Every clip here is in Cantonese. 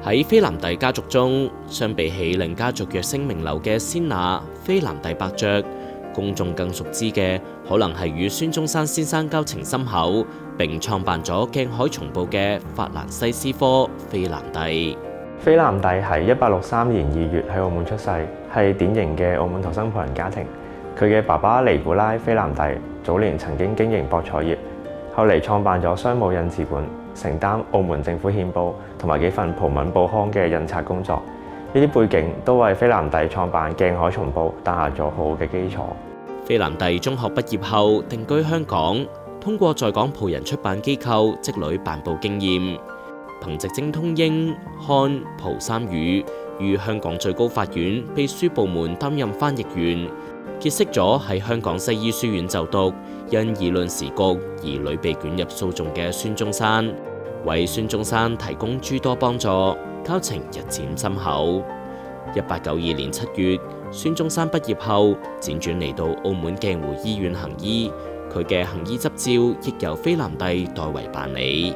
喺菲南帝家族中，相比起令家族躍升名流嘅仙那、菲南帝伯爵，公眾更熟知嘅可能係與孫中山先生交情深厚，並創辦咗鏡海松報嘅法蘭西斯科菲南帝。菲南帝喺1863年2月喺澳門出世，係典型嘅澳門土生葡人家庭。佢嘅爸爸尼古拉菲南帝早年曾經經營博彩業，後嚟創辦咗商務印字館，承擔澳門政府憲報同埋幾份葡文報刊嘅印刷工作。呢啲背景都為菲南帝創辦鏡海松報打下咗好好嘅基礎。菲南帝中學畢業後定居香港，通過在港葡人出版機構積累辦報經驗，憑藉精通英、漢、葡三語，於香港最高法院秘書部門擔任翻譯員，結識咗喺香港西醫書院就讀，因議論時局而屢被捲入訴訟嘅孫中山，為孫中山提供諸多幫助，交情日漸深厚。1892年7月，孫中山畢業後，輾轉嚟到澳門鏡湖醫院行醫，佢嘅行醫執照亦由菲南帝代為辦理。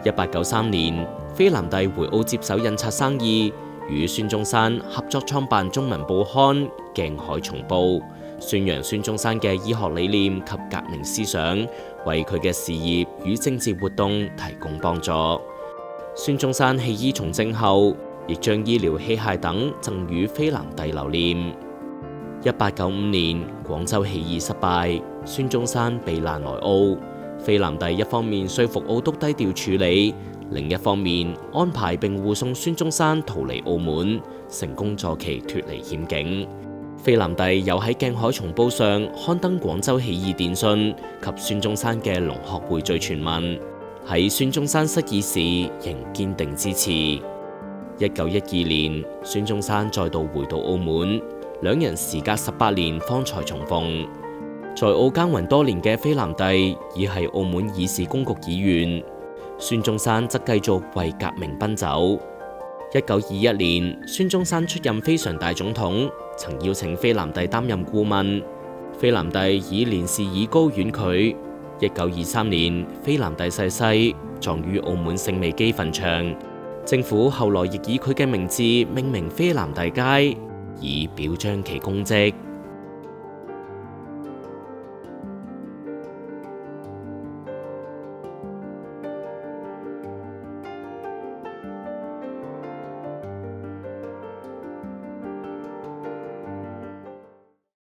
1893年，菲南帝回澳接手印刷生意，與孫中山合作創辦中文報刊《鏡海松報》，宣揚孫中山嘅醫學理念及革命思想，為佢嘅事業與政治活動提供幫助。孫中山棄醫從政後，亦將醫療器械等贈予菲南帝留念。1895年，廣州起義失敗，孫中山避難來澳。菲南帝一方面說服澳督低調處理，另一方面安排並護送孫中山逃離澳門，成功助其脫離險境。菲南帝又喺鏡海松報上刊登廣州起義電訊及孫中山嘅農學會罪傳聞，喺孫中山失意時仍堅定支持。1912年，孫中山再度回到澳門，兩人時隔18年方才重逢。在澳耕耘多年嘅菲南帝已係澳門議事公局議員，孫中山則繼續為革命奔走。1921年，孫中山出任非常大總統，曾邀請菲南帝擔任顧問，菲南帝以年事已高婉拒。1923年，菲南帝逝世，葬於澳門聖美基墳場。政府後來亦以佢嘅名字命名菲南帝街，以表彰其功績。